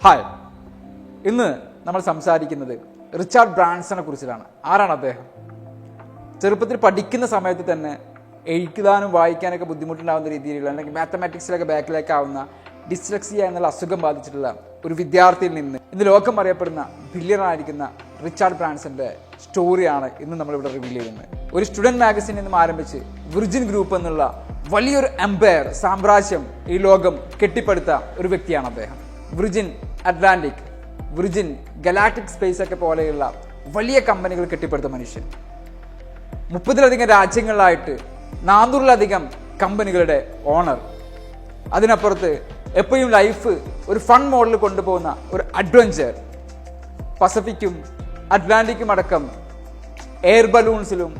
Hi, ഇന്ന് നമ്മൾ സംസാരിക്കുന്നത് റിച്ചാർഡ് ബ്രാൻസനെ കുറിച്ചിട്ടാണ്. ആരാണ് അദ്ദേഹം? ചെറുപ്പത്തിൽ പഠിക്കുന്ന സമയത്ത് തന്നെ എഴുതാനും വായിക്കാനൊക്കെ ബുദ്ധിമുട്ടുണ്ടാകുന്ന രീതിയിലുള്ള അല്ലെങ്കിൽ മാത്തമാറ്റിക്സിലൊക്കെ ബാക്കിലേക്കാവുന്ന ഡിസ്ലെക്സിയ എന്നുള്ള അസുഖം ബാധിച്ചിട്ടുള്ള ഒരു വിദ്യാർത്ഥിയിൽ നിന്ന് ഇന്ന് ലോകം അറിയപ്പെടുന്ന ബില്യണറായിരിക്കുന്ന റിച്ചാർഡ് ബ്രാൻസന്റെ സ്റ്റോറിയാണ് ഇന്ന് നമ്മളിവിടെ റിവീൽ ചെയ്യുന്നത്. ഒരു സ്റ്റുഡൻറ് മാഗസിനിൽ നിന്നും ആരംഭിച്ച് വിർജിൻ ഗ്രൂപ്പ് എന്നുള്ള വലിയൊരു എംപയർ സാമ്രാജ്യം ഈ ലോകം കെട്ടിപ്പടുത്ത ഒരു വ്യക്തിയാണ് അദ്ദേഹം. വിർജിൻ അറ്റ്ലാന്റിക്, വിർജിൻ ഗലാക്റ്റിക് സ്പേസ് ഒക്കെ പോലെയുള്ള വലിയ കമ്പനികൾ കെട്ടിപ്പടുത്ത മനുഷ്യൻ. 30-ലധികം രാജ്യങ്ങളിലായിട്ട് 400-ലധികം കമ്പനികളുടെ ഓണർ. അതിനപ്പുറത്ത് എപ്പോഴും ലൈഫ് ഒരു ഫൺ മോഡൽ കൊണ്ടുപോകുന്ന ഒരു അഡ്വഞ്ചർ. പസഫിക്കും അറ്റ്ലാന്റിക്കും അടക്കം എയർ ബലൂൺസിലും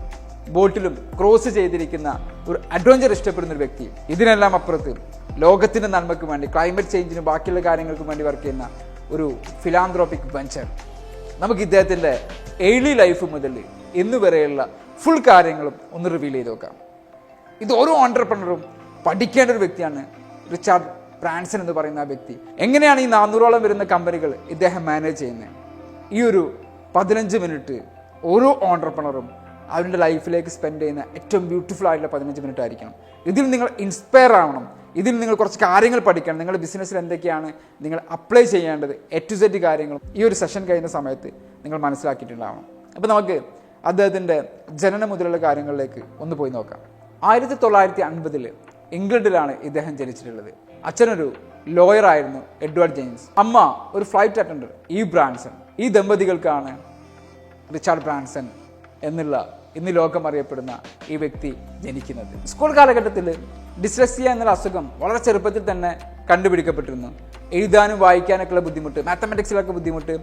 ബോട്ടിലും ക്രോസ് ചെയ്തിരിക്കുന്ന ഒരു അഡ്വഞ്ചർ ഇഷ്ടപ്പെടുന്ന ഒരു വ്യക്തി. ഇതിനെല്ലാം അപ്പുറത്ത് ലോകത്തിന്റെ നന്മയ്ക്ക് വേണ്ടി, ക്ലൈമറ്റ് ചേഞ്ചിനും ബാക്കിയുള്ള കാര്യങ്ങൾക്കും വേണ്ടി വർക്ക് ചെയ്യുന്ന ഒരു ഫിലാന്ത്രോപ്പിക് വെഞ്ചർ. നമുക്ക് ഇദ്ദേഹത്തിന്റെ ഏർലി ലൈഫ് മുതൽ ഇന്ന് വരെയുള്ള ഫുൾ കാര്യങ്ങളും ഒന്ന് റിവീൽ ചെയ്ത് നോക്കാം. ഇത് ഓരോ ഓൺട്രപ്രണറും പഠിക്കേണ്ട ഒരു വ്യക്തിയാണ് റിച്ചാർഡ് ബ്രാൻസൺ എന്ന് പറയുന്ന ആ വ്യക്തി. എങ്ങനെയാണ് ഈ 400ഓളം വരുന്ന കമ്പനികൾ ഇദ്ദേഹം മാനേജ് ചെയ്യുന്നത്? ഈ ഒരു 15 മിനിറ്റ് ഓരോ ഓൺട്രപ്രണറും അവരുടെ ലൈഫിലേക്ക് സ്പെൻഡ് ചെയ്യുന്ന ഏറ്റവും ബ്യൂട്ടിഫുൾ ആയിട്ടുള്ള 15 മിനിറ്റ് ആയിരിക്കണം. ഇതിൽ നിങ്ങൾ ഇൻസ്പയർ ആവണം. ഇതിൽ നിങ്ങൾ കുറച്ച് കാര്യങ്ങൾ പഠിക്കണം. നിങ്ങളുടെ ബിസിനസ്സിൽ എന്തൊക്കെയാണ് നിങ്ങൾ അപ്ലൈ ചെയ്യേണ്ടത്, A to Z കാര്യങ്ങളും ഈ ഒരു സെഷൻ കഴിയുന്ന സമയത്ത് നിങ്ങൾ മനസ്സിലാക്കിയിട്ടുണ്ടാവണം. അപ്പോൾ നമുക്ക് അദ്ദേഹത്തിൻ്റെ ജനനം മുതലുള്ള കാര്യങ്ങളിലേക്ക് ഒന്ന് പോയി നോക്കാം. 1950 ഇംഗ്ലണ്ടിലാണ് ഇദ്ദേഹം ജനിച്ചിട്ടുള്ളത്. അച്ഛനൊരു ലോയർ ആയിരുന്നു, എഡ്വേർഡ് ജെയിംസ്. അമ്മ ഒരു ഫ്ലൈറ്റ് അറ്റൻഡർ, ഈവ് ബ്രാൻസൺ. ഈ ദമ്പതികൾക്കാണ് റിച്ചാർഡ് ബ്രാൻസൺ എന്നുള്ള ഇന്ന് ലോകം അറിയപ്പെടുന്ന ഈ വ്യക്തി ജനിക്കുന്നത്. സ്കൂൾ കാലഘട്ടത്തിൽ ഡിസ്ലെക്സിയ എന്നുള്ള അസുഖം വളരെ ചെറുപ്പത്തിൽ തന്നെ കണ്ടുപിടിക്കപ്പെട്ടിരുന്നു. എഴുതാനും വായിക്കാനൊക്കെയുള്ള ബുദ്ധിമുട്ട്, മാത്തമാറ്റിക്സിലൊക്കെ ബുദ്ധിമുട്ട്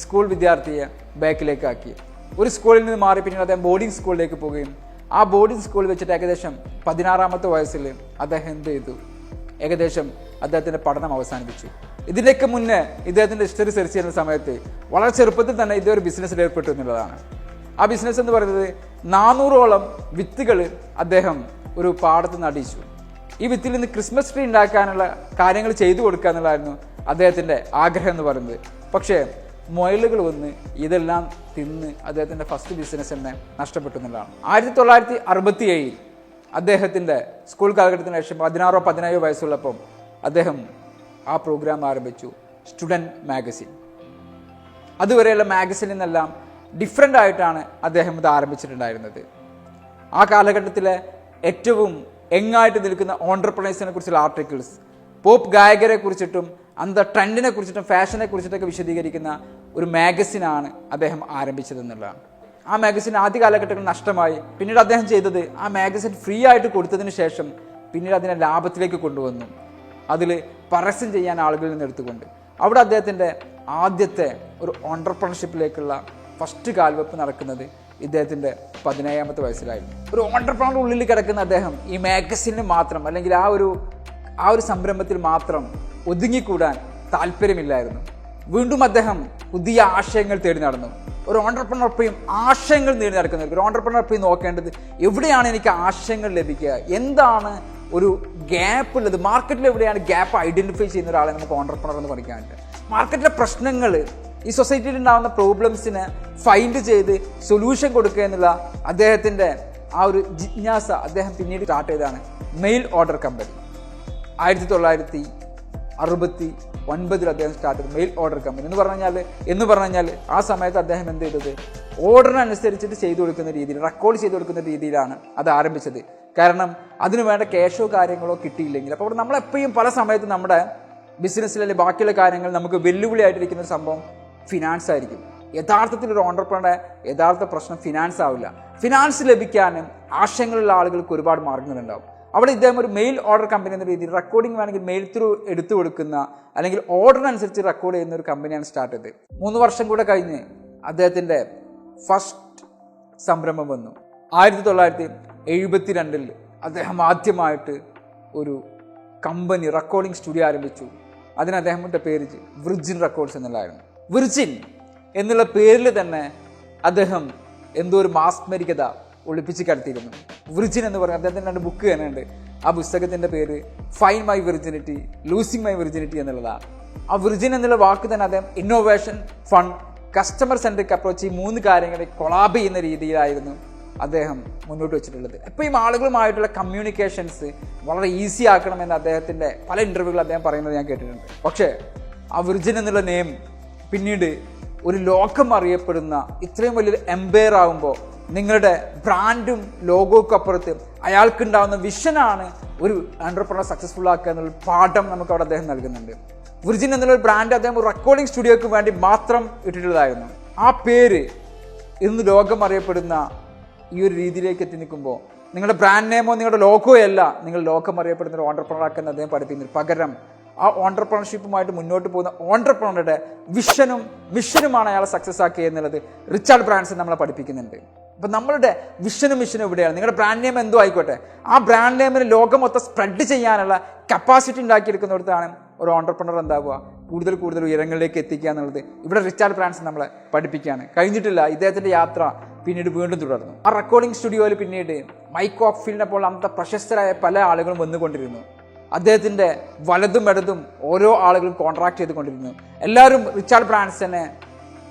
സ്കൂൾ വിദ്യാർത്ഥിയെ ബാക്കിലേക്കാക്കി. ഒരു സ്കൂളിൽ നിന്ന് മാറി പിന്നീട് അദ്ദേഹം ബോർഡിംഗ് സ്കൂളിലേക്ക് പോവുകയും ആ ബോർഡിംഗ് സ്കൂളിൽ വെച്ചിട്ട് ഏകദേശം 16-ാമത്തെ വയസ്സിൽ അദ്ദേഹം എന്ത് ചെയ്തു? ഏകദേശം അദ്ദേഹത്തിൻ്റെ പഠനം അവസാനിപ്പിച്ചു. ഇതിലേക്ക് മുന്നേ ഇദ്ദേഹത്തിൻ്റെ ഹിസ്റ്ററി സെർച്ച് ചെയ്യുന്ന സമയത്ത് വളരെ ചെറുപ്പത്തിൽ തന്നെ ഇദ്ദേഹം ഒരു ബിസിനസ്സിൽ ഏർപ്പെട്ടു എന്നുള്ളതാണ്. ആ ബിസിനസ് എന്ന് പറയുന്നത് 400ഓളം വിത്തുകൾ അദ്ദേഹം ഒരു പാടത്ത് നടിച്ചു. ഈ വിത്തിൽ നിന്ന് ക്രിസ്മസ് ട്രീ ഉണ്ടാക്കാനുള്ള കാര്യങ്ങൾ ചെയ്തു കൊടുക്കുക എന്നുള്ളതായിരുന്നു അദ്ദേഹത്തിൻ്റെ ആഗ്രഹം എന്ന് പറയുന്നത്. പക്ഷേ മുയലുകൾ വന്ന് ഇതെല്ലാം തിന്ന് അദ്ദേഹത്തിൻ്റെ ഫസ്റ്റ് ബിസിനസ് തന്നെ നഷ്ടപ്പെട്ടു എന്നുള്ളതാണ്. 1967 അദ്ദേഹത്തിൻ്റെ സ്കൂൾ കാലഘട്ടത്തിന് ശേഷം 16-ഓ 17-ഓ വയസ്സുള്ളപ്പം അദ്ദേഹം ആ പ്രോഗ്രാം ആരംഭിച്ചു, സ്റ്റുഡൻറ് മാഗസിൻ. അതുവരെയുള്ള മാഗസിനിൽ നിന്നെല്ലാം ഡിഫറെൻ്റ് ആയിട്ടാണ് അദ്ദേഹം ഇത് ആരംഭിച്ചിട്ടുണ്ടായിരുന്നത്. ആ കാലഘട്ടത്തിലെ ഏറ്റവും യങ്ങായിട്ട് നിൽക്കുന്ന ഓൺട്രപ്രണേഴ്സിനെ കുറിച്ചുള്ള ആർട്ടിക്കിൾസ്, പോപ്പ് ഗായകരെ കുറിച്ചിട്ടും അന്ത ട്രെൻഡിനെ കുറിച്ചിട്ടും ഫാഷനെ കുറിച്ചിട്ടൊക്കെ വിശദീകരിക്കുന്ന ഒരു മാഗസിനാണ് അദ്ദേഹം ആരംഭിച്ചതെന്നുള്ളതാണ്. ആ മാഗസിൻ ആദ്യ കാലഘട്ടങ്ങളിൽ നഷ്ടമായി. പിന്നീട് അദ്ദേഹം ചെയ്തത് ആ മാഗസിൻ ഫ്രീ ആയിട്ട് കൊടുത്തതിന് ശേഷം പിന്നീട് അതിനെ ലാഭത്തിലേക്ക് കൊണ്ടുവന്നു. അതിൽ പരസ്യം ചെയ്യാൻ ആളുകളിൽ നിന്ന് എടുത്തുകൊണ്ട് അവിടെ അദ്ദേഹത്തിൻ്റെ ആദ്യത്തെ ഒരു ഓൺട്രപ്രണർഷിപ്പിലേക്കുള്ള ഫസ്റ്റ് കാൽവെപ്പ് നടക്കുന്നത് ഇദ്ദേഹത്തിൻ്റെ 17-ാമത്തെ വയസ്സിലായിരുന്നു. ഒരു ഓൺട്രപ്രണർ ഉള്ളിൽ കിടക്കുന്ന അദ്ദേഹം ഈ മാഗസിന് മാത്രം അല്ലെങ്കിൽ ആ ഒരു സംരംഭത്തിൽ മാത്രം ഒതുങ്ങിക്കൂടാൻ താല്പര്യമില്ലായിരുന്നു. വീണ്ടും അദ്ദേഹം പുതിയ ആശയങ്ങൾ തേടി നടന്നു. ഒരു ഓൺട്രപ്രണർ എപ്പോഴും ആശയങ്ങൾ നേടി നടക്കുന്നത്. ഒരു ഓൺട്രപ്രണർ എപ്പോഴും നോക്കേണ്ടത് എവിടെയാണ് എനിക്ക് ആശയങ്ങൾ ലഭിക്കുക, എന്താണ് ഒരു ഗ്യാപ്പ് ഉള്ളത്, മാർക്കറ്റിൽ എവിടെയാണ് ഗ്യാപ്പ് ഐഡന്റിഫൈ ചെയ്യുന്ന ഒരാളെ നമുക്ക് ഓൺട്രപ്രണർ എന്ന് പറയാനായിട്ട്. മാർക്കറ്റിലെ പ്രശ്നങ്ങൾ, ഈ സൊസൈറ്റിയിൽ ഉണ്ടാകുന്ന പ്രോബ്ലംസിന് ഫൈൻഡ് ചെയ്ത് സൊല്യൂഷൻ കൊടുക്കുക എന്നുള്ള അദ്ദേഹത്തിൻ്റെ ആ ഒരു ജിജ്ഞാസ അദ്ദേഹം പിന്നീട് സ്റ്റാർട്ട് ചെയ്തതാണ് മെയിൽ ഓർഡർ കമ്പനി. 1969 അദ്ദേഹം സ്റ്റാർട്ട് ചെയ്തു മെയിൽ ഓർഡർ കമ്പനി എന്ന് പറഞ്ഞാൽ ആ സമയത്ത് അദ്ദേഹം എന്ത് ചെയ്തത്, ഓർഡറിനനുസരിച്ചിട്ട് ചെയ്തു കൊടുക്കുന്ന രീതിയിൽ, റെക്കോർഡ് ചെയ്ത് കൊടുക്കുന്ന രീതിയിലാണ് അത് ആരംഭിച്ചത്. കാരണം അതിനു വേണ്ട ക്യാഷോ കാര്യങ്ങളോ കിട്ടിയില്ലെങ്കിൽ, അപ്പോൾ നമ്മളെപ്പോഴും പല സമയത്തും നമ്മുടെ ബിസിനസ്സിലെ ബാക്കിയുള്ള കാര്യങ്ങൾ നമുക്ക് വെല്ലുവിളിയായിട്ടിരിക്കുന്ന ഒരു സംഭവം ഫിനാൻസ് ആയിരിക്കും. യഥാർത്ഥത്തിൽ ഒരു ഓൺട്രപ്രണറുടെ യഥാർത്ഥ പ്രശ്നം ഫിനാൻസ് ആവില്ല. ഫിനാൻസ് ലഭിക്കാനും ആശയങ്ങളുള്ള ആളുകൾക്ക് ഒരുപാട് മാർഗങ്ങളുണ്ടാവും. അവിടെ ഇദ്ദേഹം ഒരു മെയിൽ ഓർഡർ കമ്പനി എന്ന രീതിയിൽ റെക്കോർഡിംഗ് വേണമെങ്കിൽ മെയിൽ ത്രൂ എടുത്തു കൊടുക്കുന്ന അല്ലെങ്കിൽ ഓർഡറിനനുസരിച്ച് റെക്കോർഡ് ചെയ്യുന്ന ഒരു കമ്പനിയാണ് സ്റ്റാർട്ട് ചെയ്തത്. 3 വർഷം കൂടെ കഴിഞ്ഞ് അദ്ദേഹത്തിൻ്റെ ഫസ്റ്റ് സംരംഭം വന്നു. 1972 അദ്ദേഹം ആദ്യമായിട്ട് ഒരു കമ്പനി റെക്കോർഡിംഗ് സ്റ്റുഡിയോ ആരംഭിച്ചു. അതിന് അദ്ദേഹത്തിൻ്റെ പേര് വിർജിൻ റെക്കോർഡ്സ് എന്നുള്ളതായിരുന്നു. വിർജിൻ എന്നുള്ള പേരിൽ തന്നെ അദ്ദേഹം എന്തോ ഒരു മാസ്മരികത ഒളിപ്പിച്ച് കിടത്തിയിരുന്നു. വിർജിൻ എന്ന് പറയുന്നത് അദ്ദേഹത്തിൻ്റെ 2 ബുക്ക് തന്നെ ഉണ്ട്. ആ പുസ്തകത്തിൻ്റെ പേര് find my virginity, losing my virginity എന്നുള്ളതാണ്. ആ വിർജിൻ എന്നുള്ള വാക്ക് തന്നെ അദ്ദേഹം innovation, fun, customer centric approach, ഈ 3 കാര്യങ്ങളെ കൊളാബ് ചെയ്യുന്ന രീതിയിലായിരുന്നു അദ്ദേഹം മുന്നോട്ട് വെച്ചിട്ടുള്ളത്. എപ്പോഴും ആളുകളുമായിട്ടുള്ള കമ്മ്യൂണിക്കേഷൻസ് വളരെ ഈസി ആക്കണമെന്ന് അദ്ദേഹത്തിൻ്റെ പല ഇൻ്റർവ്യൂകൾ അദ്ദേഹം പറയുന്നത് ഞാൻ കേട്ടിട്ടുണ്ട്. പക്ഷേ ആ വിർജിൻ എന്നുള്ള നെയിം പിന്നീട് ഒരു ലോകം അറിയപ്പെടുന്ന ഇത്രയും വലിയൊരു എംപയർ ആകുമ്പോൾ നിങ്ങളുടെ ബ്രാൻഡും ലോഗോക്കും അപ്പുറത്ത് അയാൾക്കുണ്ടാകുന്ന വിഷനാണ് ഒരു എൻ്റർപ്രണർ സക്സസ്ഫുൾ ആക്കുക എന്നുള്ള പാഠം നമുക്ക് അവിടെ അദ്ദേഹം നൽകുന്നുണ്ട്. വിർജിൻ എന്നുള്ളൊരു ബ്രാൻഡ് അദ്ദേഹം ഒരു റെക്കോർഡിംഗ് സ്റ്റുഡിയോക്ക് വേണ്ടി മാത്രം ഇട്ടിട്ടുള്ളതായിരുന്നു. ആ പേര് ഇന്ന് ലോകം അറിയപ്പെടുന്ന ഈ ഒരു രീതിയിലേക്ക് എത്തി നിൽക്കുമ്പോൾ നിങ്ങളുടെ ബ്രാൻഡ് നെയിമോ നിങ്ങളുടെ ലോഗോയോ അല്ല നിങ്ങൾ ലോകം അറിയപ്പെടുന്ന ഒരു ഓണ്ടർപ്രണർ ആക്കാൻ അദ്ദേഹം പഠിപ്പിക്കുന്നത്. പകരം ആ ഓണ്ടർപ്രണർഷിപ്പുമായിട്ട് മുന്നോട്ട് പോകുന്ന ഓണ്ടർപ്രണറുടെ വിഷനും മിഷനുമാണ് അയാളെ സക്സസ് ആക്കുക എന്നുള്ളത് റിച്ചാർഡ് ബ്രാൻസൺ നമ്മളെ പഠിപ്പിക്കുന്നുണ്ട്. അപ്പം നമ്മളുടെ വിഷനും മിഷനും ഇവിടെയാണ്. നിങ്ങളുടെ ബ്രാൻഡ് നെയിം എന്തോ ആയിക്കോട്ടെ, ആ ബ്രാൻഡ് നെയിമിന് ലോകം മൊത്തം സ്പ്രെഡ് ചെയ്യാനുള്ള കപ്പാസിറ്റി ഉണ്ടാക്കിയെടുക്കുന്നിടത്താണ് ഒരു ഓണ്ടർപ്രണർ എന്താവുക, കൂടുതൽ ഉയരങ്ങളിലേക്ക് എത്തിക്കുക എന്നുള്ളത് ഇവിടെ റിച്ചാർഡ് ബ്രാൻസൺ നമ്മളെ പഠിപ്പിക്കുകയാണ്. കഴിഞ്ഞിട്ടില്ല, ഇദ്ദേഹത്തിൻ്റെ യാത്ര പിന്നീട് വീണ്ടും തുടർന്നു. ആ റെക്കോർഡിംഗ് സ്റ്റുഡിയോയിൽ പിന്നീട് മൈക്ക് ഓക്ഫീൽഡിനെ പോലെ അന്നത്തെ പ്രശസ്തരായ പല ആളുകളും വന്നുകൊണ്ടിരുന്നു. അദ്ദേഹത്തിൻ്റെ വലതും ഇടതും ഓരോ ആളുകളും കോൺട്രാക്ട് ചെയ്തുകൊണ്ടിരുന്നു. എല്ലാവരും റിച്ചാർഡ് ബ്രാൻസനെ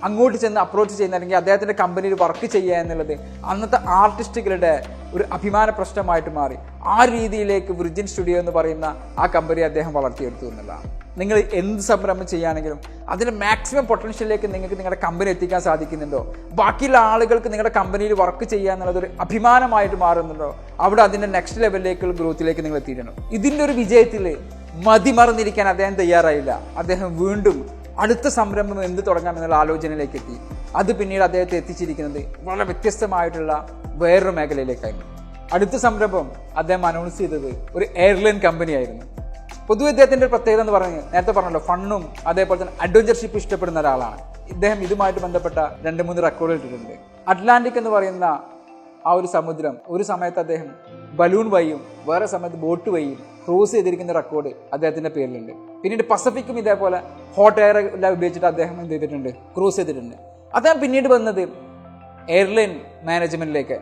അങ്ങോട്ട് ചെന്ന് അപ്രോച്ച് ചെയ്യുന്ന അല്ലെങ്കിൽ അദ്ദേഹത്തിൻ്റെ കമ്പനിയിൽ വർക്ക് ചെയ്യുക എന്നുള്ളത് അന്നത്തെ ആർട്ടിസ്റ്റുകളുടെ ഒരു അഭിമാന പ്രശ്നമായിട്ട് മാറി. ആ രീതിയിലേക്ക് വിർജിൻ സ്റ്റുഡിയോ എന്ന് പറയുന്ന ആ കമ്പനി അദ്ദേഹം വളർത്തിയെടുത്തു എന്നുള്ളതാണ്. നിങ്ങൾ എന്ത് സംരംഭം ചെയ്യുകയാണെങ്കിലും അതിൻ്റെ മാക്സിമം പൊട്ടൻഷ്യലിലേക്ക് നിങ്ങൾക്ക് നിങ്ങളുടെ കമ്പനി എത്തിക്കാൻ സാധിക്കുന്നുണ്ടോ, ബാക്കിയുള്ള ആളുകൾക്ക് നിങ്ങളുടെ കമ്പനിയിൽ വർക്ക് ചെയ്യുക എന്നുള്ളത് ഒരു അഭിമാനമായിട്ട് മാറുന്നുണ്ടോ, അവിടെ അതിൻ്റെ നെക്സ്റ്റ് ലെവലിലേക്കുള്ള ഗ്രോത്തിലേക്ക് നിങ്ങൾ എത്തിയിട്ടുണ്ടോ. ഇതിൻ്റെ ഒരു വിജയത്തിൽ മതിമറന്നിരിക്കാൻ അദ്ദേഹം തയ്യാറായില്ല. അദ്ദേഹം വീണ്ടും അടുത്ത സംരംഭം എന്ത് തുടങ്ങാമെന്നുള്ള ആലോചനയിലേക്ക് എത്തി. അത് പിന്നീട് അദ്ദേഹത്തെ എത്തിച്ചിരിക്കുന്നത് വളരെ വ്യത്യസ്തമായിട്ടുള്ള വേറൊരു മേഖലയിലേക്കായിരുന്നു. അടുത്ത സംരംഭം അദ്ദേഹം അനൗൺസ് ചെയ്തത് ഒരു എയർലൈൻ കമ്പനിയായിരുന്നു. പൊതുവെ ഇദ്ദേഹത്തിൻ്റെ പ്രത്യേകത എന്ന് പറഞ്ഞ് നേരത്തെ പറഞ്ഞല്ലോ, ഫണ്ണും അതേപോലെ തന്നെ അഡ്വഞ്ചർഷിപ്പ് ഇഷ്ടപ്പെടുന്ന ഒരാളാണ്. ഇദ്ദേഹം ഇതുമായിട്ട് ബന്ധപ്പെട്ട 2-3 റെക്കോർഡുകൾ ഇട്ടിട്ടുണ്ട്. അറ്റ്ലാന്റിക് എന്ന് പറയുന്ന ആ ഒരു സമുദ്രം ഒരു സമയത്ത് അദ്ദേഹം ബലൂൺ വഴിയും വേറെ സമയത്ത് ബോട്ട് വഴിയും ക്രൂസ് ചെയ്തിരിക്കുന്ന റെക്കോർഡ് അദ്ദേഹത്തിൻ്റെ പേരിലുണ്ട്. പിന്നീട് പസഫിക്കും ഇതേപോലെ ഹോട്ട് എയർ എല്ലാം ഉപയോഗിച്ചിട്ട് അദ്ദേഹം എന്ത് ചെയ്തിട്ടുണ്ട്, ക്രൂസ് ചെയ്തിട്ടുണ്ട്. അദ്ദേഹം പിന്നീട് വന്നത് എയർലൈൻ മാനേജ്മെൻറ്റിലേക്ക്.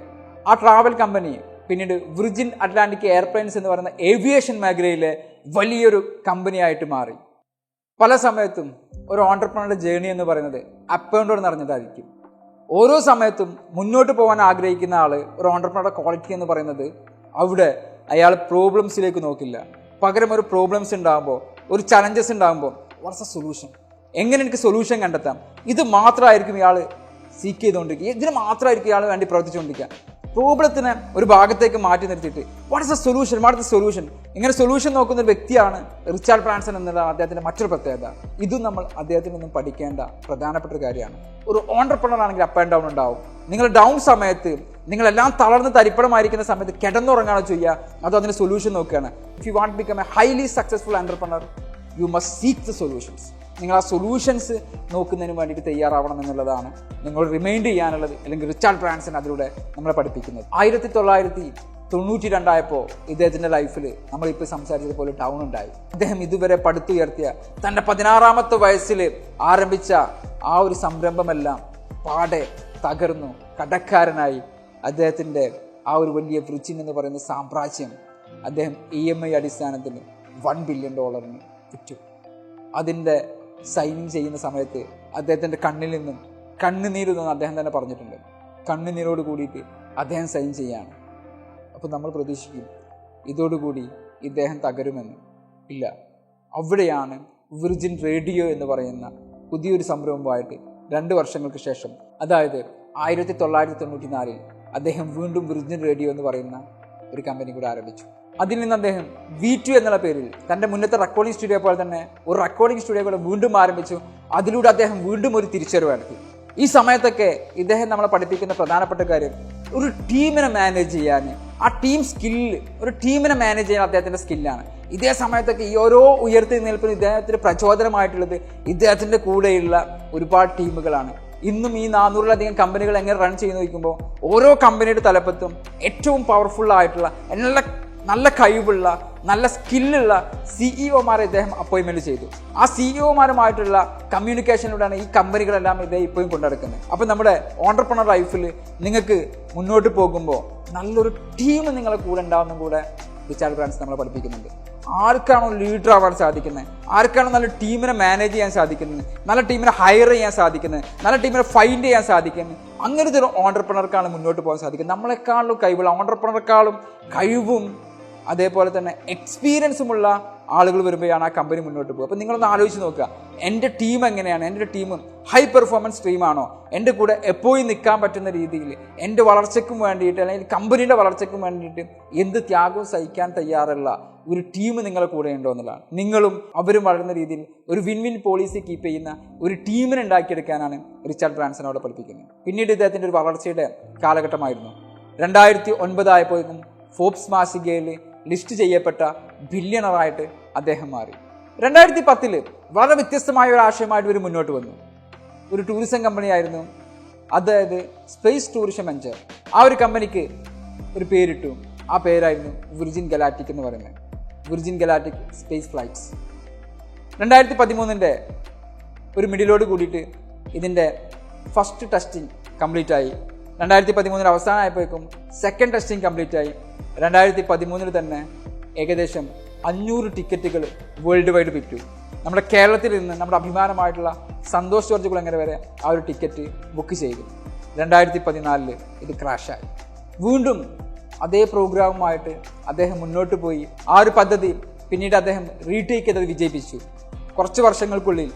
ആ ട്രാവൽ കമ്പനി പിന്നീട് വിർജിൻ അറ്റ്ലാന്റിക് എയർപ്ലെയിൻസ് എന്ന് പറയുന്ന ഏവിയേഷൻ മേഖലയിലെ വലിയൊരു കമ്പനിയായിട്ട് മാറി. പല സമയത്തും ഒരു ഓണ്ടർപ്രണറുടെ ജേണി എന്ന് പറയുന്നത് അപ്പ് ആൻഡ് ഡൗൺ നിറഞ്ഞതായിരിക്കും. ഓരോ സമയത്തും മുന്നോട്ട് പോകാൻ ആഗ്രഹിക്കുന്ന ആൾ ഒരു ഓണ്ടർപ്രണറുടെ ക്വാളിറ്റി എന്ന് പറയുന്നത് അവിടെ അയാൾ പ്രോബ്ലംസിലേക്ക് നോക്കില്ല. പകരം ഒരു പ്രോബ്ലംസ് ഉണ്ടാകുമ്പോൾ, ഒരു ചലഞ്ചസ് ഉണ്ടാകുമ്പോൾ വാട്ട്സ് എ സൊല്യൂഷൻ, എങ്ങനെ എനിക്ക് സൊല്യൂഷൻ കണ്ടെത്താം, ഇത് മാത്രമായിരിക്കും ഇയാൾ സീക്ക് ചെയ്തുകൊണ്ടിരിക്കുക, ഇതിന് മാത്രമായിരിക്കും ഇയാൾ വേണ്ടി പ്രവർത്തിച്ചുകൊണ്ടിരിക്കുക. പ്രോബ്ലത്തിനെ ഒരു ഭാഗത്തേക്ക് മാറ്റി നിർത്തിയിട്ട് what is A solution, what is A solution, ഇങ്ങനെ സൊല്യൂഷൻ നോക്കുന്ന ഒരു വ്യക്തിയാണ് റിച്ചാർഡ് ബ്രാൻസൺ എന്നതാണ് അദ്ദേഹത്തിൻ്റെ മറ്റൊരു പ്രത്യേകത. ഇതും നമ്മൾ അദ്ദേഹത്തിൽ നിന്നും പഠിക്കേണ്ട പ്രധാനപ്പെട്ട ഒരു കാര്യമാണ്. ഒരു ഓണ്ടർപ്രണർ ആണെങ്കിൽ അപ്പ് ആൻഡ് ഡൗൺ ഉണ്ടാവും. നിങ്ങൾ ഡൗൺ സമയത്ത് നിങ്ങളെല്ലാം തളർന്ന് തരിപ്പണമായിരിക്കുന്ന സമയത്ത് കിടന്നുറങ്ങാണോ ചെയ്യുക, അതോ അതിന് സൊല്യൂഷൻ നോക്കുകയാണ്? If you want become A highly successful entrepreneur you must seek the solutions. നിങ്ങൾ ആ സൊല്യൂഷൻസ് നോക്കുന്നതിന് വേണ്ടിയിട്ട് തയ്യാറാവണം എന്നുള്ളതാണ് നിങ്ങൾ റിമൈൻഡ് ചെയ്യാനുള്ളത്, അല്ലെങ്കിൽ റിച്ചാർഡ് ബ്രാൻസൺ അതിലൂടെ നമ്മളെ പഠിപ്പിക്കുന്നത്. 1992 ഇദ്ദേഹത്തിൻ്റെ ലൈഫിൽ നമ്മളിപ്പോൾ സംസാരിച്ചതുപോലെ ഡൗൺ ഉണ്ടായി. അദ്ദേഹം ഇതുവരെ പടുത്തുയർത്തിയ തൻ്റെ 16ാമത്തെ വയസ്സിൽ ആരംഭിച്ച ആ ഒരു സംരംഭമെല്ലാം പാടെ തകർന്നു. കടക്കാരനായി അദ്ദേഹത്തിൻ്റെ ആ ഒരു വലിയ വിർജിൻ എന്ന് പറയുന്ന സാമ്രാജ്യം അദ്ദേഹം EMI അടിസ്ഥാനത്തിൽ $1 ബില്യൺ വിറ്റു. അതിൻ്റെ സൈനിങ് ചെയ്യുന്ന സമയത്ത് അദ്ദേഹത്തിൻ്റെ കണ്ണിൽ നിന്നും കണ്ണുനീരെന്ന് അദ്ദേഹം തന്നെ പറഞ്ഞിട്ടുണ്ട്. കണ്ണുനീരോട് കൂടിയിട്ട് അദ്ദേഹം സൈൻ ചെയ്യാണ്. അപ്പോൾ നമ്മൾ പ്രതീക്ഷിക്കും ഇതോടുകൂടി ഇദ്ദേഹം തകരുമെന്ന്. ഇല്ല, അവിടെയാണ് വിർജിൻ റേഡിയോ എന്ന് പറയുന്ന പുതിയൊരു സംരംഭമായിട്ട് 2 വർഷങ്ങൾക്ക് ശേഷം, അതായത് 1994 അദ്ദേഹം വീണ്ടും വിർജിൻ റേഡിയോ എന്ന് പറയുന്ന ഒരു കമ്പനി കൂടെ ആരംഭിച്ചു. അതിൽ നിന്ന് അദ്ദേഹം V2 എന്നുള്ള പേരിൽ തൻ്റെ മുന്നത്തെ റെക്കോർഡിംഗ് സ്റ്റുഡിയോ പോലെ തന്നെ ഒരു റെക്കോർഡിംഗ് സ്റ്റുഡിയോ കൂടെ വീണ്ടും ആരംഭിച്ചു. അതിലൂടെ അദ്ദേഹം വീണ്ടും ഒരു തിരിച്ചറിവ് നടത്തി. ഈ സമയത്തൊക്കെ ഇദ്ദേഹം നമ്മളെ പഠിപ്പിക്കുന്ന പ്രധാനപ്പെട്ട കാര്യം ഒരു ടീമിനെ മാനേജ് ചെയ്യാൻ, ആ ടീം സ്കില്ല്, ഒരു ടീമിനെ മാനേജ് ചെയ്യാൻ അദ്ദേഹത്തിൻ്റെ സ്കില്ലാണ്. ഇതേ സമയത്തൊക്കെ ഈ ഓരോ ഉയർത്തി നിൽപ്പിന് ഇദ്ദേഹത്തിന് പ്രചോദനമായിട്ടുള്ളത് ഇദ്ദേഹത്തിൻ്റെ കൂടെയുള്ള ഒരുപാട് ടീമുകളാണ്. ഇന്നും ഈ 400-ലധികം കമ്പനികൾ എങ്ങനെ റൺ ചെയ്യുന്നു നോക്കുമ്പോൾ ഓരോ കമ്പനിയുടെ തലപ്പത്തും ഏറ്റവും പവർഫുൾ ആയിട്ടുള്ള നല്ല കഴിവുള്ള നല്ല സ്കില്ലുള്ള CEOമാരെ ഇദ്ദേഹം അപ്പോയിൻമെൻറ്റ് ചെയ്തു. ആ CEOമാരുമായിട്ടുള്ള കമ്മ്യൂണിക്കേഷനിലൂടെയാണ് ഈ കമ്പനികളെല്ലാം ഇദ്ദേഹം ഇപ്പോഴും കൊണ്ടുനടക്കുന്നത്. അപ്പോൾ നമ്മുടെ ഓണ്ടർപ്രണർ ലൈഫിൽ നിങ്ങൾക്ക് മുന്നോട്ട് പോകുമ്പോൾ നല്ലൊരു ടീം നിങ്ങളെ കൂടെ ഉണ്ടാവുന്നതും കൂടെ റിച്ചാർഡ് ബ്രാൻസൺ നമ്മളെ പഠിപ്പിക്കുന്നുണ്ട്. ആർക്കാണോ ലീഡർ ആവാൻ സാധിക്കുന്നത്, ആർക്കാണോ നല്ല ടീമിനെ മാനേജ് ചെയ്യാൻ സാധിക്കുന്നത്, നല്ല ടീമിനെ ഹയർ ചെയ്യാൻ സാധിക്കുന്നത്, നല്ല ടീമിനെ ഫൈൻഡ് ചെയ്യാൻ സാധിക്കുന്നത്, അങ്ങനത്തെ ഒരു ഓണ്ടർപ്രണർക്കാണ് മുന്നോട്ട് പോകാൻ സാധിക്കുന്നത്. നമ്മളെക്കാളും കഴിവുള്ള ഓണ്ടർപ്രണർക്കാളും കഴിവും അതേപോലെ തന്നെ എക്സ്പീരിയൻസുമുള്ള ആളുകൾ വരുമ്പോഴാണ് ആ കമ്പനി മുന്നോട്ട് പോകുക. അപ്പോൾ നിങ്ങളൊന്ന് ആലോചിച്ച് നോക്കുക, എൻ്റെ ടീം എങ്ങനെയാണ്, എൻ്റെ ടീം ഹൈ പെർഫോമൻസ് ടീമാണോ, എൻ്റെ കൂടെ എപ്പോഴും നിൽക്കാൻ പറ്റുന്ന രീതിയിൽ എൻ്റെ വളർച്ചയ്ക്കും വേണ്ടിയിട്ട് അല്ലെങ്കിൽ കമ്പനിയുടെ വളർച്ചയ്ക്കും വേണ്ടിയിട്ട് എന്ത് ത്യാഗവും സഹിക്കാൻ തയ്യാറുള്ള ഒരു ടീം നിങ്ങളെ കൂടെ ഉണ്ടോ എന്നുള്ളതാണ്. നിങ്ങളും അവരും വളരുന്ന രീതിയിൽ ഒരു വിൻ വിൻ പോളിസി കീപ്പ് ചെയ്യുന്ന ഒരു ടീമിനെ ഉണ്ടാക്കിയെടുക്കാനാണ് റിച്ചാർഡ് ബ്രാൻസൺ അവിടെ പഠിപ്പിക്കുന്നത്. പിന്നീട് ഇദ്ദേഹത്തിൻ്റെ ഒരു വളർച്ചയുടെ കാലഘട്ടമായിരുന്നു. 2009 ആയപ്പോഴേക്കും ഫോബ്സ് മാസികയിൽ ലിസ്റ്റ് ചെയ്യപ്പെട്ട ബില്യണറായിട്ട് അദ്ദേഹം മാറി. 2010 വളരെ വ്യത്യസ്തമായ ഒരു ആശയമായിട്ട് ഇവർ മുന്നോട്ട് വന്നു. ഒരു ടൂറിസം കമ്പനിയായിരുന്നു, അതായത് സ്പേസ് ടൂറിസം വെഞ്ചർ. ആ ഒരു കമ്പനിക്ക് ഒരു പേരിട്ടു. ആ പേരായിരുന്നു വിർജിൻ ഗലാക്റ്റിക് എന്ന് പറയുന്നത്, വിർജിൻ ഗലാക്റ്റിക് സ്പേസ് ഫ്ലൈറ്റ്സ്. 2013 ഒരു മിഡിലോട് കൂടിയിട്ട് ഇതിൻ്റെ ഫസ്റ്റ് ടെസ്റ്റിംഗ് കംപ്ലീറ്റ് ആയി. 2013 അവസാനമായപ്പോഴേക്കും സെക്കൻഡ് ടെസ്റ്റിംഗ് കംപ്ലീറ്റ് ആയി. 2013 തന്നെ ഏകദേശം 500 ടിക്കറ്റുകൾ വേൾഡ് വൈഡ് വിറ്റു. നമ്മുടെ കേരളത്തിൽ നിന്ന് നമ്മുടെ അഭിമാനമായിട്ടുള്ള സന്തോഷ് ജോർജ് കുളങ്ങര വരെ ആ ഒരു ടിക്കറ്റ് ബുക്ക് ചെയ്തു. 2014 ഇത് ക്രാഷായി. വീണ്ടും അതേ പ്രോഗ്രാമുമായിട്ട് അദ്ദേഹം മുന്നോട്ട് പോയി. ആ ഒരു പദ്ധതി പിന്നീട് അദ്ദേഹം റീടേക്ക് ചെയ്തത് വിജയിപ്പിച്ചു. കുറച്ച് വർഷങ്ങൾക്കുള്ളിൽ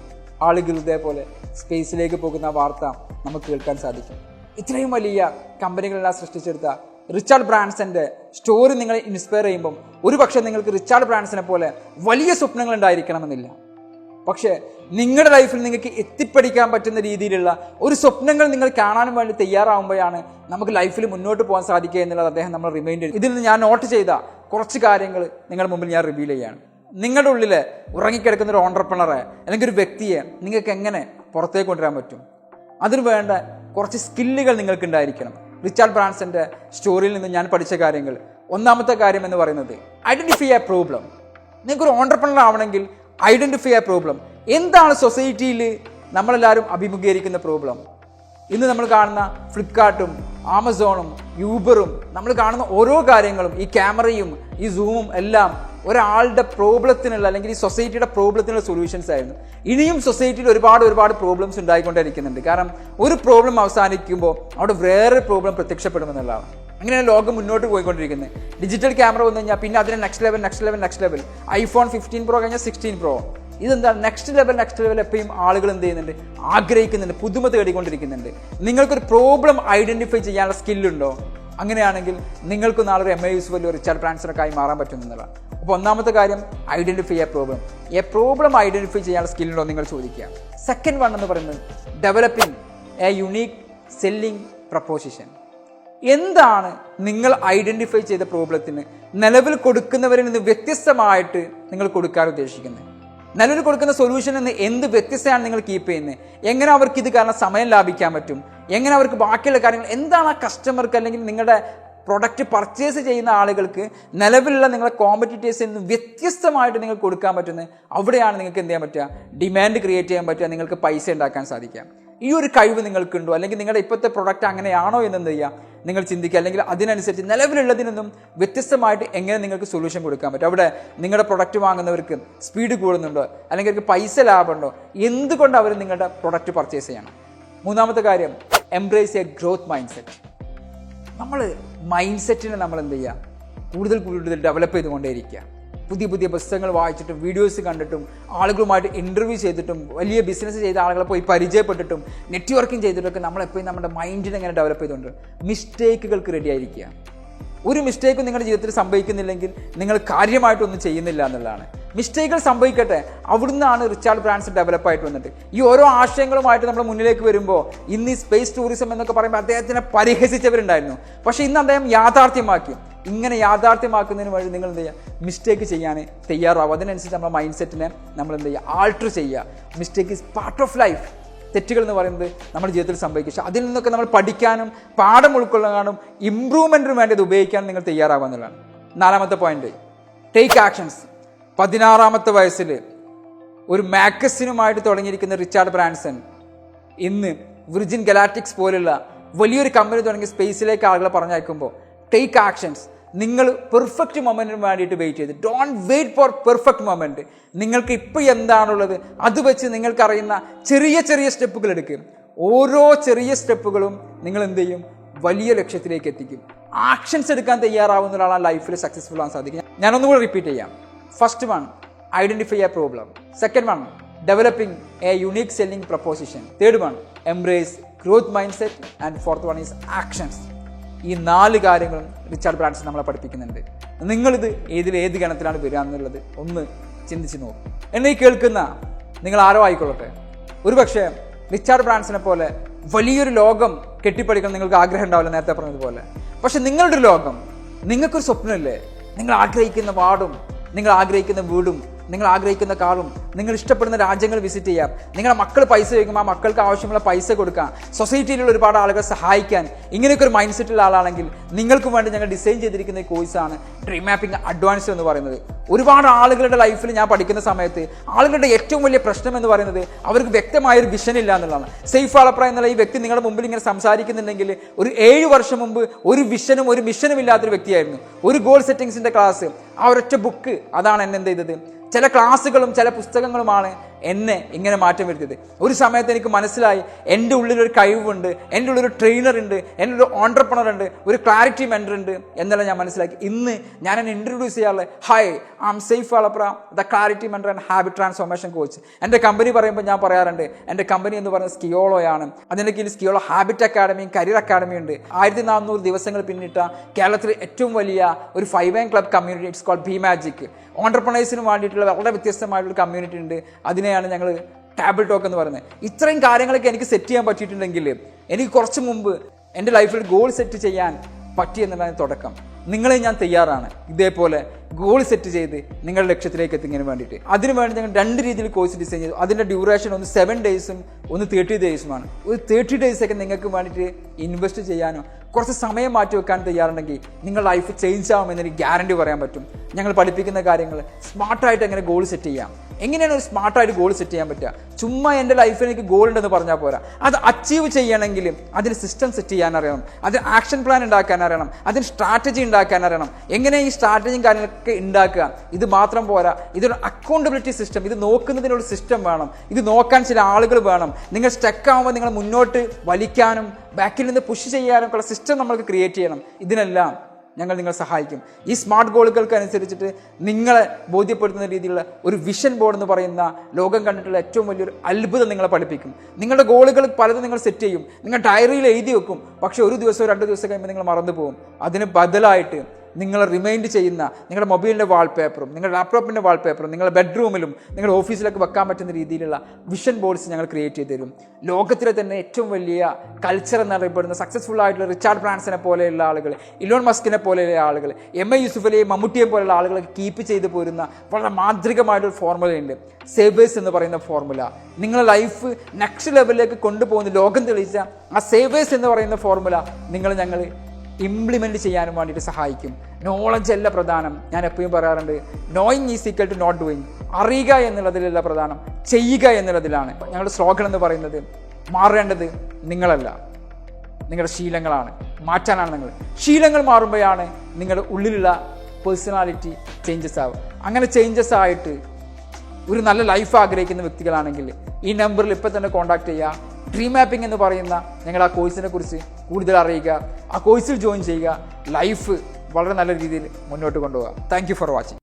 ആളുകൾ ഇതേപോലെ സ്പേസിലേക്ക് പോകുന്ന വാർത്ത നമുക്ക് കേൾക്കാൻ സാധിക്കും. ഇത്രയും വലിയ കമ്പനികളെല്ലാം സൃഷ്ടിച്ചെടുത്ത റിച്ചാർഡ് ബ്രാൻസന്റെ സ്റ്റോറി നിങ്ങളെ ഇൻസ്പയർ ചെയ്യുമ്പം ഒരുപക്ഷെ നിങ്ങൾക്ക് റിച്ചാർഡ് ബ്രാൻസനെ പോലെ വലിയ സ്വപ്നങ്ങൾ ഉണ്ടായിരിക്കണമെന്നില്ല. പക്ഷേ നിങ്ങളുടെ ലൈഫിൽ നിങ്ങൾക്ക് എത്തിപ്പടിക്കാൻ പറ്റുന്ന രീതിയിലുള്ള ഒരു സ്വപ്നങ്ങൾ നിങ്ങൾ കാണാനും വേണ്ടി തയ്യാറാവുമ്പോഴാണ് നമുക്ക് ലൈഫിൽ മുന്നോട്ട് പോകാൻ സാധിക്കുക എന്നുള്ളത് അദ്ദേഹം നമ്മൾ റിമൈൻഡ് ചെയ്തു. ഇതിൽ നിന്ന് ഞാൻ നോട്ട് ചെയ്ത കുറച്ച് കാര്യങ്ങൾ നിങ്ങളുടെ മുമ്പിൽ ഞാൻ റിവീൽ ചെയ്യാണ്. നിങ്ങളുടെ ഉള്ളിൽ ഉറങ്ങിക്കിടക്കുന്ന ഒരു ഓണ്ടർപ്രണറെ അല്ലെങ്കിൽ ഒരു വ്യക്തിയെ നിങ്ങൾക്ക് എങ്ങനെ പുറത്തേക്ക് കൊണ്ടുവരാൻ പറ്റും? അതിന് വേണ്ട കുറച്ച് സ്കില്ലുകൾ നിങ്ങൾക്ക് ഉണ്ടായിരിക്കണം. റിച്ചാർഡ് ബ്രാൻസന്റെ സ്റ്റോറിയിൽ നിന്ന് ഞാൻ പഠിച്ച കാര്യങ്ങൾ, ഒന്നാമത്തെ കാര്യം എന്ന് പറയുന്നത് ഐഡന്റിഫൈ എ പ്രോബ്ലം. നിങ്ങൾക്കൊരു ഓണ്ടർപ്രണർ ആവണമെങ്കിൽ ഐഡന്റിഫൈ എ പ്രോബ്ലം. എന്താണ് സൊസൈറ്റിയിൽ നമ്മളെല്ലാവരും അഭിമുഖീകരിക്കുന്ന പ്രോബ്ലം? ഇന്ന് നമ്മൾ കാണുന്ന ഫ്ലിപ്കാർട്ടും ആമസോണും യൂബറും നമ്മൾ കാണുന്ന ഓരോ കാര്യങ്ങളും, ഈ ക്യാമറയും ഈ സൂമും എല്ലാം ഒരാളുടെ പ്രോബ്ലത്തിനുള്ള അല്ലെങ്കിൽ ഈ സൊസൈറ്റിയുടെ പ്രോബ്ലത്തിനുള്ള സൊല്യൂഷൻസ് ആയിരുന്നു. ഇനിയും സൊസൈറ്റിയിൽ ഒരുപാട് പ്രോബ്ലംസ് ഉണ്ടായിക്കൊണ്ടിരിക്കുന്നുണ്ട്. കാരണം ഒരു പ്രോബ്ലം അവസാനിക്കുമ്പോൾ അവിടെ വേറൊരു പ്രോബ്ലം പ്രത്യക്ഷപ്പെടുമെന്നുള്ളതാണ്. അങ്ങനെയാണ് ലോകം മുന്നോട്ട് പോയിക്കൊണ്ടിരിക്കുന്നത്. ഡിജിറ്റൽ ക്യാമറ വന്നു കഴിഞ്ഞാൽ പിന്നെ അതിന് നെക്സ്റ്റ് ലെവൽ iPhone 15 Pro കഴിഞ്ഞാൽ 16 Pro. ഇതെന്താണ് നെക്സ്റ്റ് ലെവൽ എപ്പോഴും ആളുകൾ എന്ത് ചെയ്യുന്നുണ്ട്, ആഗ്രഹിക്കുന്നുണ്ട്, പുതുമ തേടിക്കൊണ്ടിരിക്കുന്നുണ്ട്. നിങ്ങൾക്കൊരു പ്രോബ്ലം ഐഡന്റിഫൈ ചെയ്യാനുള്ള സ്കില്ലുണ്ടോ? അങ്ങനെയാണെങ്കിൽ നിങ്ങൾക്ക് നാളെ ഒരു MA യൂസുഫലി റിച്ചാർഡ് ബ്രാൻസണൊക്കെ മാറാൻ പറ്റുമെന്നുള്ളതാണ്. അപ്പോൾ ഒന്നാമത്തെ കാര്യം ഐഡന്റിഫൈ എ പ്രോബ്ലം ഐഡന്റിഫൈ ചെയ്യാനുള്ള സ്കില്ലുണ്ടോ നിങ്ങൾ ചോദിക്കുക. സെക്കൻഡ് വൺ എന്ന് പറയുന്നത് developing A unique selling preposition. എന്താണ് നിങ്ങൾ ഐഡന്റിഫൈ ചെയ്ത പ്രോബ്ലത്തിന് നിലവിൽ കൊടുക്കുന്നവരിൽ നിന്ന് വ്യത്യസ്തമായിട്ട് നിങ്ങൾ കൊടുക്കാൻ ഉദ്ദേശിക്കുന്നത്? നിലവിൽ കൊടുക്കുന്ന സൊല്യൂഷൻ എന്ന് എന്ത് വ്യത്യസ്തമാണ് നിങ്ങൾ കീപ്പ് ചെയ്യുന്നത്? എങ്ങനെ അവർക്ക് ഇത് കാരണം സമയം ലാഭിക്കാൻ പറ്റും? എങ്ങനെ അവർക്ക് ബാക്കിയുള്ള കാര്യങ്ങൾ എന്താണ് ആ കസ്റ്റമർക്ക് അല്ലെങ്കിൽ നിങ്ങളുടെ പ്രൊഡക്റ്റ് പർച്ചേസ് ചെയ്യുന്ന ആളുകൾക്ക് നിലവിലുള്ള നിങ്ങളുടെ കോമ്പറ്റീറ്റേഴ്സിൽ നിന്ന് വ്യത്യസ്തമായിട്ട് നിങ്ങൾ കൊടുക്കാൻ പറ്റുന്നത്? അവിടെയാണ് നിങ്ങൾക്ക് എന്ത് ചെയ്യാൻ പറ്റുക, ഡിമാൻഡ് ക്രിയേറ്റ് ചെയ്യാൻ പറ്റുക, നിങ്ങൾക്ക് പൈസ ഉണ്ടാക്കാൻ സാധിക്കാം. ഈ ഒരു കഴിവ് നിങ്ങൾക്കുണ്ടോ? അല്ലെങ്കിൽ നിങ്ങളുടെ ഇപ്പോഴത്തെ പ്രൊഡക്റ്റ് അങ്ങനെയാണോ എന്ന് എന്ത് ചെയ്യുക, നിങ്ങൾ ചിന്തിക്കുക. അല്ലെങ്കിൽ അതിനനുസരിച്ച് നിലവിലുള്ളതിൽ നിന്നും വ്യത്യസ്തമായിട്ട് എങ്ങനെ നിങ്ങൾക്ക് സൊല്യൂഷൻ കൊടുക്കാൻ പറ്റും? അവിടെ നിങ്ങളുടെ പ്രൊഡക്റ്റ് വാങ്ങുന്നവർക്ക് സ്പീഡ് കൂടുന്നുണ്ടോ, അല്ലെങ്കിൽ അവർക്ക് പൈസ ലാഭമുണ്ടോ? എന്തുകൊണ്ട് അവർ നിങ്ങളുടെ പ്രൊഡക്റ്റ് പർച്ചേസ് ചെയ്യണം? മൂന്നാമത്തെ കാര്യം embrace A growth mind set. നമ്മൾ മൈൻഡ് സെറ്റിനെ നമ്മൾ എന്ത് ചെയ്യുക, കൂടുതൽ ഡെവലപ്പ് ചെയ്തുകൊണ്ടേയിരിക്കുക. പുതിയ പുസ്തകങ്ങൾ വായിച്ചിട്ടും വീഡിയോസ് കണ്ടിട്ടും ആളുകളുമായിട്ട് ഇൻ്റർവ്യൂ ചെയ്തിട്ടും വലിയ ബിസിനസ് ചെയ്ത ആളുകളെ പോയി പരിചയപ്പെട്ടിട്ടും നെറ്റ്വർക്കിംഗ് ചെയ്തിട്ടൊക്കെ നമ്മളെപ്പോഴും നമ്മുടെ മൈൻഡിനെ എങ്ങനെ ഡെവലപ്പ് ചെയ്തുകൊണ്ട് മിസ്റ്റേക്കുകൾക്ക് റെഡി ആയിരിക്കുക. ഒരു മിസ്റ്റേക്കും നിങ്ങളുടെ ജീവിതത്തിൽ സംഭവിക്കുന്നില്ലെങ്കിൽ നിങ്ങൾ കാര്യമായിട്ടൊന്നും ചെയ്യുന്നില്ല എന്നുള്ളതാണ്. മിസ്റ്റേക്കുകൾ സംഭവിക്കട്ടെ, അവിടുന്നാണ് റിച്ചാർഡ് ബ്രാൻസൺ ഡെവലപ്പായിട്ട് വന്നിട്ട് ഈ ഓരോ ആശയങ്ങളുമായിട്ട് നമ്മുടെ മുന്നിലേക്ക് വരുമ്പോൾ ഇന്ന് ഈ സ്പേസ് ടൂറിസം എന്നൊക്കെ പറയുമ്പോൾ അദ്ദേഹത്തിനെ പരിഹസിച്ചവരുണ്ടായിരുന്നു. പക്ഷേ ഇന്ന് അദ്ദേഹം യാഥാർത്ഥ്യമാക്കി. ഇങ്ങനെ യാഥാർത്ഥ്യമാക്കുന്നതിന് വഴി നിങ്ങൾ എന്ത് ചെയ്യുക, മിസ്റ്റേക്ക് ചെയ്യാൻ തയ്യാറാവും. അതിനനുസരിച്ച് നമ്മുടെ മൈൻഡ് സെറ്റിനെ നമ്മൾ എന്ത് ചെയ്യുക, ആൾട്ടർ ചെയ്യുക. Mistake is part of life. തെറ്റുകൾ എന്ന് പറയുന്നത് നമ്മുടെ ജീവിതത്തിൽ സംഭവിക്കും. പക്ഷേ അതിൽ നിന്നൊക്കെ നമ്മൾ പഠിക്കാനും പാഠം ഉൾക്കൊള്ളാനും ഇമ്പ്രൂവ്മെൻറ്റിനും വേണ്ടി അത് ഉപയോഗിക്കാനും നിങ്ങൾ തയ്യാറാവുക എന്നുള്ളതാണ്. നാലാമത്തെ പോയിന്റ്, ടേക്ക് ആക്ഷൻസ്. 16-ാമത്തെ വയസ്സിൽ ഒരു മാഗസിനുമായിട്ട് തുടങ്ങിയിരിക്കുന്ന റിച്ചാർഡ് ബ്രാൻസൺ ഇന്ന് വിർജിൻ ഗലാക്റ്റിക്സ് പോലുള്ള വലിയൊരു കമ്പനി തുടങ്ങി സ്പേസിലേക്ക് ആളുകളെ പറഞ്ഞയക്കുമ്പോൾ ടേക്ക് ആക്ഷൻസ്, നിങ്ങൾ പെർഫെക്റ്റ് മൊമെൻറ്റിന് വേണ്ടിയിട്ട് വെയിറ്റ് ചെയ്ത് don't wait for perfect moment. നിങ്ങൾക്ക് ഇപ്പോൾ എന്താണുള്ളത് അത് വെച്ച് നിങ്ങൾക്കറിയുന്ന ചെറിയ ചെറിയ സ്റ്റെപ്പുകൾ എടുക്കുക. ഓരോ ചെറിയ സ്റ്റെപ്പുകളും നിങ്ങൾ എന്ത് ചെയ്യും, വലിയ ലക്ഷ്യത്തിലേക്ക് എത്തിക്കും. ആക്ഷൻസ് എടുക്കാൻ തയ്യാറാവുന്ന ഒരാളാണ് ലൈഫിൽ സക്സസ്ഫുൾ ആവാൻ സാധിക്കും. ഞാനൊന്നുകൂടെ റിപ്പീറ്റ് ചെയ്യാം. First one, identify A problem. Second one, developing A unique selling proposition. Third one, embrace growth mind set. And fourth one is actions. ഈ 4 കാര്യങ്ങളും റിച്ചാർഡ് ബ്രാൻസൺ നമ്മളെ പഠിപ്പിക്കുന്നുണ്ട്. നിങ്ങളിത് ഏത് ഗണത്തിലാണ് വരിക എന്നുള്ളത് ഒന്ന് ചിന്തിച്ച് നോക്കും. എന്നെ കേൾക്കുന്ന നിങ്ങൾ ആരോ ആയിക്കൊള്ളട്ടെ, ഒരുപക്ഷെ റിച്ചാർഡ് ബ്രാൻസനെ പോലെ വലിയൊരു ലോകം കെട്ടിപ്പടുക്കാൻ നിങ്ങൾക്ക് ആഗ്രഹം ഉണ്ടാവില്ല, നേരത്തെ പറഞ്ഞതുപോലെ. പക്ഷെ നിങ്ങളുടെ ലോകം, നിങ്ങൾക്കൊരു സ്വപ്നമില്ലേ? നിങ്ങൾ ആഗ്രഹിക്കുന്ന വാർഡും, നിങ്ങൾ ആഗ്രഹിക്കുന്ന വീടും, നിങ്ങൾ ആഗ്രഹിക്കുന്ന കാറും, നിങ്ങൾ ഇഷ്ടപ്പെടുന്ന രാജ്യങ്ങൾ വിസിറ്റ് ചെയ്യാം, നിങ്ങളുടെ മക്കൾ പൈസ ചോദിക്കുമ്പോൾ ആ മക്കൾക്ക് ആവശ്യമുള്ള പൈസ കൊടുക്കാം, സൊസൈറ്റിയിലുള്ള ഒരുപാട് ആളുകളെ സഹായിക്കാൻ, ഇങ്ങനെയൊക്കെ ഒരു മൈൻഡ് സെറ്റുള്ള ആളാണെങ്കിൽ നിങ്ങൾക്ക് വേണ്ടി ഞങ്ങൾ ഡിസൈൻ ചെയ്തിരിക്കുന്ന ഈ കോഴ്സാണ് ഡ്രീം മാപ്പിംഗ് അഡ്വാൻസ് എന്ന് പറയുന്നത്. ഒരുപാട് ആളുകളുടെ ലൈഫിൽ ഞാൻ പഠിക്കുന്ന സമയത്ത് ആളുകളുടെ ഏറ്റവും വലിയ പ്രശ്നം എന്ന് പറയുന്നത് അവർക്ക് വ്യക്തമായൊരു വിഷൻ ഇല്ല എന്നുള്ളതാണ്. സെയ്ഫ് അളപ്ര എന്നുള്ള ഈ വ്യക്തി നിങ്ങളുടെ മുമ്പിൽ ഇങ്ങനെ സംസാരിക്കുന്നുണ്ടെങ്കിൽ ഒരു 7 വർഷം മുമ്പ് ഒരു വിഷനും ഒരു മിഷനും ഇല്ലാത്തൊരു വ്യക്തിയായിരുന്നു. ഒരു ഗോൾ സെറ്റിംഗ്സിന്റെ ക്ലാസ്, ആ ഒരൊറ്റ ബുക്ക്, അതാണ് എന്നെ എന്ത് ചെയ്തത്. ചില ക്ലാസ്സുകളും ചില പുസ്തകങ്ങളുമാണ് എന്നെ ഇങ്ങനെ മാറ്റം വരുത്തിയത്. ഒരു സമയത്ത് എനിക്ക് മനസ്സിലായി എൻ്റെ ഉള്ളിലൊരു കഴിവുണ്ട്, എൻ്റെ ഉള്ളൊരു ട്രെയിനർ ഉണ്ട്, എൻ്റെ ഒരു ഓൺട്രപ്രണർ ഉണ്ട്, ഒരു ക്ലാരിറ്റി മെൻറ്റർ ഉണ്ട് എന്നെല്ലാം ഞാൻ മനസ്സിലാക്കി. ഇന്ന് ഞാൻ എന്നെ ഇൻട്രൊഡ്യൂസ് ചെയ്യാറുള്ളത്, hi, I am Saif Alapra, the clarity mentor and habit transformation coach. എൻ്റെ കമ്പനി പറയുമ്പോൾ ഞാൻ പറയാറുണ്ട്, എൻ്റെ കമ്പനി എന്ന് പറയുന്നത് സ്കിയോളോയാണ്. അതിൻ്റെ കീഴിൽ സ്കിയോളോ ഹാബിറ്റ് അക്കാഡമിയും കരിയർ അക്കാഡമിയും ഉണ്ട്. 1400 ദിവസങ്ങൾ പിന്നിട്ട കേരളത്തിലെ ഏറ്റവും വലിയ ഒരു 5am club community, it's called be magic. ഓൺട്രപ്രണേഴ്സിന് വേണ്ടിയിട്ടുള്ള വളരെ വ്യത്യസ്തമായിട്ടുള്ള കമ്മ്യൂണിറ്റി ഉണ്ട്. അതിനെയാണ് ഞങ്ങൾ ടേബിൾ ടോക്ക് എന്ന് പറയുന്നത്. ഇത്രയും കാര്യങ്ങളൊക്കെ എനിക്ക് സെറ്റ് ചെയ്യാൻ പറ്റിയിട്ടുണ്ടെങ്കിൽ എനിക്ക് കുറച്ച് മുമ്പ് എൻ്റെ ലൈഫിൽ ഗോൾ സെറ്റ് ചെയ്യാൻ പറ്റിയെന്നുള്ളതാണ് തുടക്കം. നിങ്ങളെ ഞാൻ തയ്യാറാണ് ഇതേപോലെ ഗോൾ സെറ്റ് ചെയ്ത് നിങ്ങളുടെ ലക്ഷ്യത്തിലേക്ക് എത്തുന്നതിന് വേണ്ടിയിട്ട്. അതിനുവേണ്ടി ഞങ്ങൾ 2 രീതിയിൽ കോഴ്സ് ഡിസൈൻ ചെയ്തു. അതിൻ്റെ ഡ്യൂറേഷൻ ഒന്ന് 7 ഡേയ്സും ഒന്ന് 30 ഡേയ്സുമാണ്. ഒരു 30 ഡേയ്സൊക്കെ നിങ്ങൾക്ക് വേണ്ടിയിട്ട് ഇൻവെസ്റ്റ് ചെയ്യാനോ കുറച്ച് സമയം മാറ്റി വെക്കാൻ തയ്യാറുണ്ടെങ്കിൽ നിങ്ങളുടെ ലൈഫ് ചേഞ്ച് ആവുമെന്ന് എനിക്ക് ഗ്യാരണ്ടി പറയാൻ പറ്റും. ഞങ്ങൾ പഠിപ്പിക്കുന്ന കാര്യങ്ങൾ സ്മാർട്ടായിട്ട് എങ്ങനെ ഗോൾ സെറ്റ് ചെയ്യാം, എങ്ങനെയാണ് ഒരു സ്മാർട്ടായിട്ട് ഗോൾ സെറ്റ് ചെയ്യാൻ പറ്റുക. ചുമ്മാ എൻ്റെ ലൈഫിൽ എനിക്ക് ഗോൾ ഉണ്ടെന്ന് പറഞ്ഞാൽ പോരാ, അത് അച്ചീവ് ചെയ്യണമെങ്കിൽ അതിന് സിസ്റ്റം സെറ്റ് ചെയ്യാൻ അറിയണം, അതിന് ആക്ഷൻ പ്ലാൻ ഉണ്ടാക്കാൻ അറിയണം, അതിന് സ്ട്രാറ്റജി ഉണ്ടാക്കാൻ അറിയണം. എങ്ങനെ ഈ സ്ട്രാറ്റജിയും കാര്യങ്ങളൊക്കെ ഉണ്ടാക്കുക, ഇത് മാത്രം പോരാ, ഇതൊരു അക്കൗണ്ടബിലിറ്റി സിസ്റ്റം, ഇത് നോക്കുന്നതിനൊരു സിസ്റ്റം വേണം, ഇത് നോക്കാൻ ചില ആളുകൾ വേണം. നിങ്ങൾ സ്റ്റക്ക് ആകുമ്പോൾ നിങ്ങൾ മുന്നോട്ട് വലിക്കാനും ബാക്കിൽ നിന്ന് പുഷ് ചെയ്യാനും ഉള്ള സിസ്റ്റം നമ്മൾക്ക് ക്രിയേറ്റ് ചെയ്യണം. ഇതിനെല്ലാം ഞങ്ങൾ നിങ്ങളെ സഹായിക്കും. ഈ സ്മാർട്ട് ഗോളുകൾക്ക് അനുസരിച്ചിട്ട് നിങ്ങളെ ബോധ്യപ്പെടുത്തുന്ന രീതിയിലുള്ള ഒരു വിഷൻ ബോർഡ് എന്ന് പറയുന്ന ലോകം കണ്ടിട്ടുള്ള ഏറ്റവും വലിയൊരു അത്ഭുതം നിങ്ങളെ പഠിപ്പിക്കും. നിങ്ങളുടെ ഗോളുകൾ പലതും നിങ്ങൾ സെറ്റ് ചെയ്യും, നിങ്ങൾ ഡയറിയിൽ എഴുതി വെക്കും, പക്ഷേ ഒരു ദിവസമോ 2 ദിവസം കഴിയുമ്പോൾ നിങ്ങൾ മറന്നു പോകും. അതിന് ബദലായിട്ട് നിങ്ങൾ റിമൈൻഡ് ചെയ്യുന്ന നിങ്ങളുടെ മൊബൈലിൻ്റെ വാൾപേപ്പറും നിങ്ങളുടെ ലാപ്ടോപ്പിൻ്റെ വാൾപേപ്പറും നിങ്ങളുടെ ബെഡ്റൂമിലും നിങ്ങളുടെ ഓഫീസിലൊക്കെ വെക്കാൻ പറ്റുന്ന രീതിയിലുള്ള വിഷൻ ബോർഡ്സ് ഞങ്ങൾ ക്രിയേറ്റ് ചെയ്ത് തരും. ലോകത്തിലെ തന്നെ ഏറ്റവും വലിയ കൾച്ചർ എന്നറിയപ്പെടുന്ന സക്സസ്ഫുൾ ആയിട്ടുള്ള റിച്ചാർഡ് ബ്രാൻസനെ പോലെയുള്ള ആളുകൾ, ഇലോൺ മസ്കിനെ പോലെയുള്ള ആളുകൾ, MI യൂസുഫലിയെയും മമ്മൂട്ടിയെയും പോലെയുള്ള ആളുകളൊക്കെ കീപ്പ് ചെയ്ത് പോരുന്ന വളരെ മാന്ത്രികമായിട്ടൊരു ഫോർമുലയുണ്ട്, സേവേഴ്സ് എന്ന് പറയുന്ന ഫോർമുല. നിങ്ങളുടെ ലൈഫ് നെക്സ്റ്റ് ലെവലിലേക്ക് കൊണ്ടുപോകുന്ന ലോകം തെളിയിച്ച ആ സേവേഴ്സ് എന്ന് പറയുന്ന ഫോർമുല ഞങ്ങൾ ഇംപ്ലിമെൻറ്റ് ചെയ്യാനും വേണ്ടിയിട്ട് സഹായിക്കും. നോളജ് അല്ല പ്രധാനം. ഞാൻ എപ്പോഴും പറയാറുണ്ട്, knowing is equal to not doing. അറിയുക എന്നുള്ളതിലല്ല പ്രധാനം, ചെയ്യുക എന്നുള്ളതിലാണ്. ഞങ്ങളുടെ സ്ലോഗൻ എന്ന് പറയുന്നത്, മാറേണ്ടത് നിങ്ങളല്ല, നിങ്ങളുടെ ശീലങ്ങളാണ്. മാറ്റാനാണ് നിങ്ങൾ. ശീലങ്ങൾ മാറുമ്പോഴാണ് നിങ്ങളുടെ ഉള്ളിലുള്ള പേഴ്സണാലിറ്റി ചേഞ്ചസ് ആവുക. അങ്ങനെ ചേഞ്ചസ് ആയിട്ട് ഒരു നല്ല ലൈഫ് ആഗ്രഹിക്കുന്ന വ്യക്തികളാണെങ്കിൽ ഈ നമ്പറിൽ ഇപ്പോൾ തന്നെ കോൺടാക്ട് ചെയ്യുക. ഡ്രീം മാപ്പിംഗ് എന്ന് പറയുന്ന ഞങ്ങൾ ആ കോഴ്സിനെ കുറിച്ച് കൂടുതൽ അറിയുക, ആ കോഴ്സിൽ ജോയിൻ ചെയ്യുക, ലൈഫ് വളരെ നല്ല രീതിയിൽ മുന്നോട്ട് കൊണ്ടുപോകുക. Thank you for watching.